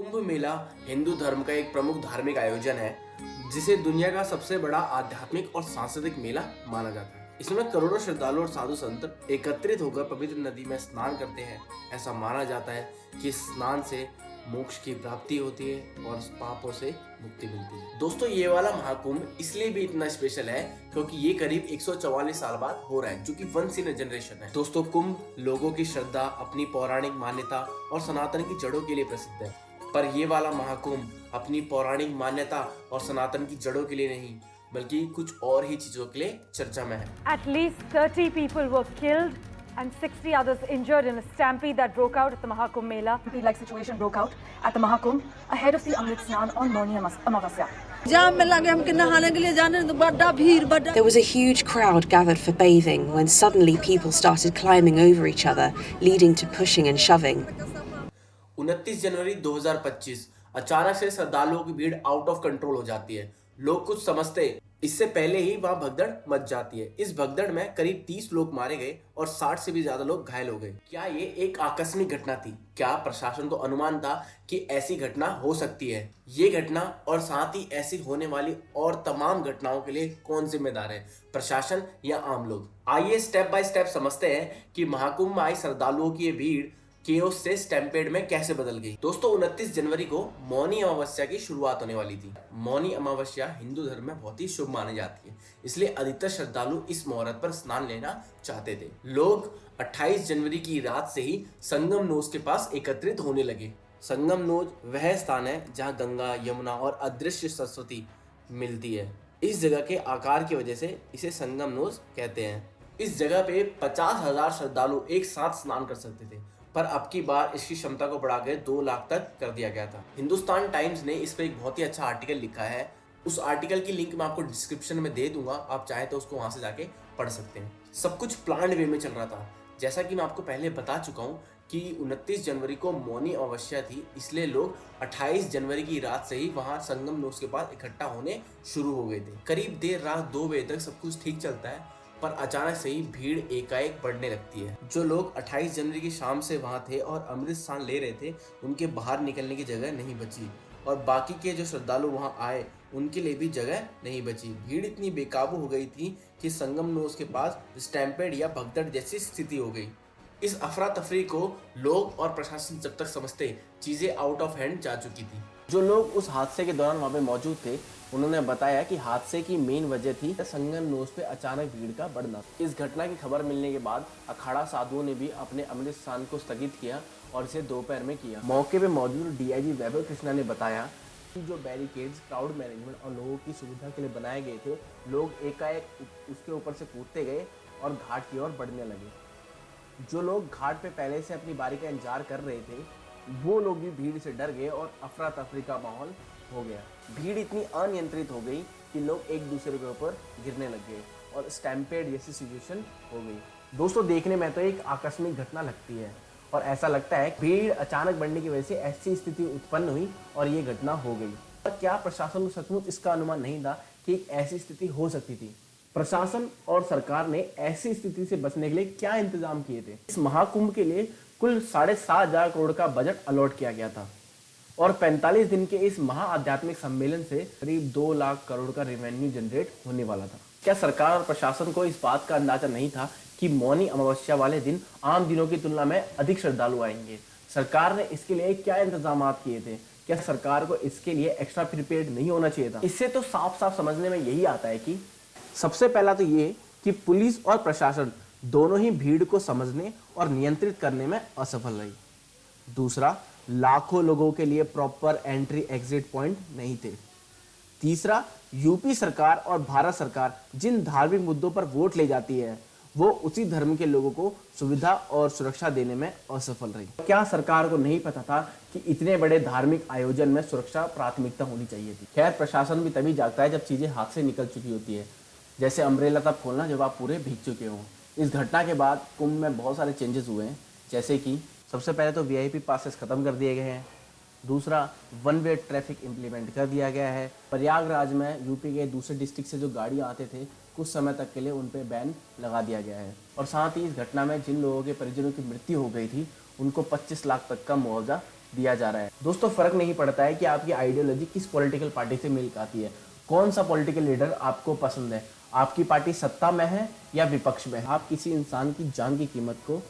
कुंभ मेला हिंदू धर्म का एक प्रमुख धार्मिक आयोजन है जिसे दुनिया का सबसे बड़ा आध्यात्मिक और सांस्कृतिक मेला माना जाता है। इसमें करोड़ों श्रद्धालु और साधु संत एकत्रित होकर पवित्र नदी में स्नान करते हैं। ऐसा माना जाता है कि इस स्नान से मोक्ष की प्राप्ति होती है और पापों से मुक्ति मिलती है। दोस्तों, ये वाला महाकुंभ इसलिए भी इतना स्पेशल है क्योंकि ये करीब 144 साल बाद हो रहा है, जो कि वंस इन अ जनरेशन है। दोस्तों, कुंभ लोगों की श्रद्धा, अपनी पौराणिक मान्यता और सनातन की जड़ों के लिए प्रसिद्ध है। पर ये वाला महाकुंभ अपनी पौराणिक मान्यता और सनातन की जड़ों के लिए नहीं, बल्कि कुछ और ही चीजों के लिए चर्चा में है। At least 30 people were killed and 60 others injured in a stampede that broke out at the Mahakumbh Mela. Like situation broke out at the Mahakumbh ahead of the Amrit Snan on Mauni Amavasya. जाम में लगे हम कि नहाने के लिए जाने तो बड़ा भीड़ बड़ा। There was a huge crowd gathered for bathing when suddenly people started climbing over each other, leading to pushing and shoving. 29 जनवरी 2025 अचानक से श्रद्धालुओं की भीड़ आउट ऑफ कंट्रोल हो जाती है। लोग कुछ समझते इससे पहले ही वहां भगदड़ मच जाती है। इस भगदड़ में करीब 30 लोग मारे गए और 60 से भी ज्यादा लोग घायल हो गए। क्या ये एक आकस्मिक घटना थी? क्या प्रशासन को अनुमान था कि ऐसी घटना हो सकती है? ये घटना और साथ ही ऐसी होने वाली और तमाम घटनाओं के लिए कौन जिम्मेदार है, प्रशासन या आम लोग? आइए स्टेप बाय स्टेप समझते हैं कि महाकुंभ में आई श्रद्धालुओं की ये भीड़ केओस से स्टैम्पेड में कैसे बदल गई। दोस्तों, 29 जनवरी को मौनी अमावस्या की शुरुआत होने वाली थी। मौनी अमावस्या हिंदू धर्म में बहुत ही शुभ मानी जाती है, इसलिए अधिकतर श्रद्धालु इस मुहूर्त पर स्नान लेना चाहते थे। लोग 28 जनवरी की रात से ही संगम नोज के पास एकत्रित होने लगे। संगम नोज वह स्थान है जहाँ गंगा, यमुना और अदृश्य सरस्वती मिलती है। इस जगह के आकार की वजह से इसे संगम नोज कहते हैं। इस जगह पे 50,000 श्रद्धालु एक साथ स्नान कर सकते थे, पर अब की बार इसकी क्षमता को बढ़ाकर 2 लाख तक कर दिया गया था। हिंदुस्तान टाइम्स ने इस पर एक बहुत ही अच्छा आर्टिकल लिखा है। उस आर्टिकल की लिंक मैं आपको डिस्क्रिप्शन में दे दूंगा, आप चाहे तो उसको वहां से जाके पढ़ सकते हैं। सब कुछ प्लान्ड वे में चल रहा था। जैसा कि मैं आपको पहले बता चुका हूँ कि 29 जनवरी को मौनी अमावस्या थी, इसलिए लोग 28 जनवरी की रात से ही वहां संगम नोज के पास इकट्ठा होने शुरू हो गए थे। करीब देर रात 2 बजे तक सब कुछ ठीक चलता है, पर अचानक से ही भीड़ एकाएक बढ़ने लगती है। जो लोग 28 जनवरी की शाम से वहां थे और अमृत स्नान ले रहे थे, उनके बाहर निकलने की जगह नहीं बची और बाकी के जो श्रद्धालु वहां आए उनके लिए भी जगह नहीं बची। भीड़ इतनी बेकाबू हो गई थी कि संगम नोज के पास स्टैम्पेड या भगदड़ जैसी स्थिति हो गई। इस अफरा तफरी को लोग और प्रशासन जब तक समझते, चीजें आउट ऑफ हैंड जा चुकी थी। जो लोग उस हादसे के दौरान वहां पे मौजूद थे, उन्होंने बताया कि हादसे की मेन वजह थी संगम नोज पे अचानक भीड़ का बढ़ना। इस घटना की खबर मिलने के बाद अखाड़ा साधुओं ने भी अपने अमृत स्नान को स्थगित किया और इसे दोपहर में किया। मौके पे मौजूद डीआईजी वैभव कृष्णा ने बताया कि जो बैरिकेड्स, क्राउड मैनेजमेंट और लोगों की सुविधा के लिए बनाए गए थे, लोग एकाएक उसके ऊपर से कूदते गए और घाट की ओर बढ़ने लगे। जो लोग घाट पे पहले से अपनी बारी का इंतजार कर रहे थे, वो लोग भी भीड़ से डर गए और अफरा तफरी का माहौल हो गया। भीड़ इतनी अनियंत्रित हो गई कि लोग एक दूसरे के ऊपर गिरने लग गए और स्टैम्पेड जैसी सिचुएशन हो गई। दोस्तों, देखने में तो एक आकस्मिक घटना लगती है और ऐसा लगता है भीड़ अचानक बढ़ने की वजह से ऐसी स्थिति उत्पन्न हुई और ये घटना हो गई। पर क्या प्रशासन को सचमुच इसका अनुमान नहीं था कि एक ऐसी स्थिति हो सकती थी? प्रशासन और सरकार ने ऐसी स्थिति से बचने के लिए क्या इंतजाम किए थे? इस महाकुंभ के लिए कुल 7,500 करोड़ का बजट अलॉट किया गया था और 45 दिन के इस महाआध्यात्मिक सम्मेलन से करीब 2 लाख करोड़ का रेवेन्यू जनरेट होने वाला था। क्या सरकार और प्रशासन को इस बात का अंदाजा नहीं था कि मौनी अमावस्या वाले दिन आम दिनों की तुलना में अधिक श्रद्धालु आएंगे? सरकार ने इसके लिए क्या इंतजाम किए थे? क्या सरकार को इसके लिए एक्स्ट्रा प्रिपेयर्ड नहीं होना चाहिए था? इससे तो साफ साफ समझने में यही आता है कि सबसे पहला तो ये कि पुलिस और प्रशासन दोनों ही भीड़ को समझने और नियंत्रित करने में असफल रही। दूसरा, लाखों लोगों के लिए प्रॉपर एंट्री एग्जिट पॉइंट नहीं थे। तीसरा, यूपी सरकार और भारत सरकार जिन धार्मिक मुद्दों पर वोट ले जाती है, वो उसी धर्म के लोगों को सुविधा और सुरक्षा देने में असफल रही। क्या सरकार को नहीं पता था कि इतने बड़े धार्मिक आयोजन में सुरक्षा प्राथमिकता होनी चाहिए थी? खैर, प्रशासन भी तभी जागता है जब चीजें हाथ से निकल चुकी होती है। जैसे अम्ब्रेला तब खोलना जब आप पूरे भीग चुके हों। इस घटना के बाद कुंभ में बहुत सारे चेंजेस हुए हैं, जैसे कि सबसे पहले तो वीआईपी पासेस खत्म कर दिए गए हैं। दूसरा, 1 वे ट्रैफिक इम्प्लीमेंट कर दिया गया है। प्रयागराज में यूपी के दूसरे डिस्ट्रिक्ट से जो गाड़ियाँ आते थे, कुछ समय तक के लिए उन पर बैन लगा दिया गया है। और साथ ही इस घटना में जिन लोगों के परिजनों की मृत्यु हो गई थी, उनको 25 लाख तक का मुआवजा दिया जा रहा है। दोस्तों फर्क नहीं पड़ता है कि आपकी आइडियोलॉजी किस पॉलिटिकल पार्टी से मेल खाती है, कौन सा पॉलिटिकल लीडर आपको पसंद है, आपकी पार्टी सत्ता में है या विपक्ष में है। आप किसी इंसान की जान की कीमत को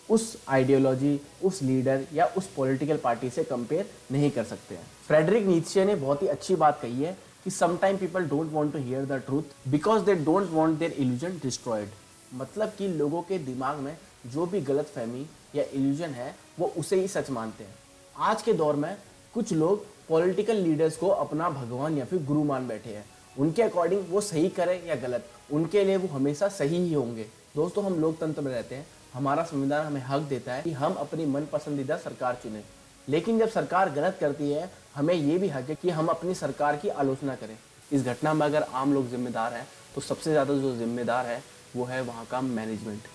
उस आइडियोलॉजी, उस लीडर या उस पॉलिटिकल पार्टी से कंपेयर नहीं कर सकते हैं। फ्रेडरिक नीत्शे ने बहुत ही अच्छी बात कही है कि sometime people don't want to hear the truth because they don't want their illusion destroyed. मतलब कि लोगों के दिमाग में जो भी गलत फहमी या इल्यूजन है वो उसे ही सच मानते हैं। आज के दौर में कुछ लोग पॉलिटिकल लीडर्स को अपना भगवान या फिर गुरु मान बैठे हैं। उनके अकॉर्डिंग वो सही करें या गलत, उनके लिए वो हमेशा सही ही होंगे। दोस्तों हम लोकतंत्र में रहते हैं, हमारा संविधान हमें हक देता है कि हम अपनी मन पसंदीदा सरकार चुनें, लेकिन जब सरकार गलत करती है हमें ये भी हक है कि हम अपनी सरकार की आलोचना करें। इस घटना में अगर आम लोग जिम्मेदार हैं तो सबसे ज़्यादा जो जिम्मेदार है वो है वहाँ का मैनेजमेंट।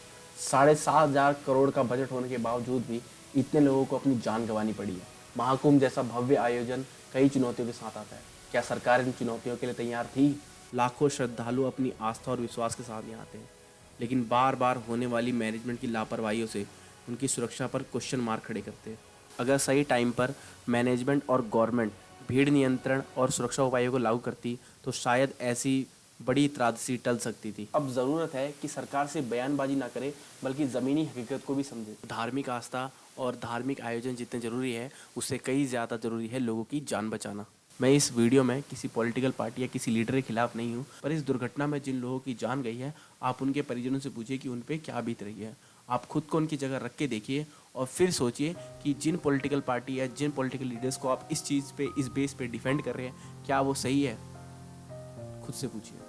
7,500 करोड़ का बजट होने के बावजूद भी इतने लोगों को अपनी जान गंवानी पड़ी है। महाकुंभ जैसा भव्य आयोजन कई चुनौतियों के साथ आता है। क्या सरकार इन चुनौतियों के लिए तैयार थी? लाखों श्रद्धालु अपनी आस्था और विश्वास के साथ यहाँ आते हैं, लेकिन बार बार होने वाली मैनेजमेंट की लापरवाहियों से उनकी सुरक्षा पर क्वेश्चन मार्क खड़े करते हैं। अगर सही टाइम पर मैनेजमेंट और गवर्नमेंट भीड़ नियंत्रण और सुरक्षा उपायों को लागू करती तो शायद ऐसी बड़ी त्रासदी टल सकती थी। अब ज़रूरत है कि सरकार से बयानबाजी ना करे बल्कि ज़मीनी हकीकत को भी समझे। धार्मिक आस्था और धार्मिक आयोजन जितने ज़रूरी है उससे कई ज़्यादा ज़रूरी है लोगों की जान बचाना। मैं इस वीडियो में किसी पॉलिटिकल पार्टी या किसी लीडर के खिलाफ नहीं हूँ, पर इस दुर्घटना में जिन लोगों की जान गई है आप उनके परिजनों से पूछिए कि उन पर क्या बीत रही है। आप खुद को उनकी जगह रख के देखिए और फिर सोचिए कि जिन पॉलिटिकल पार्टी या जिन पॉलिटिकल लीडर्स को आप इस चीज़ पे, इस बेस पे डिफेंड कर रहे हैं, क्या वो सही है? खुद से पूछिए।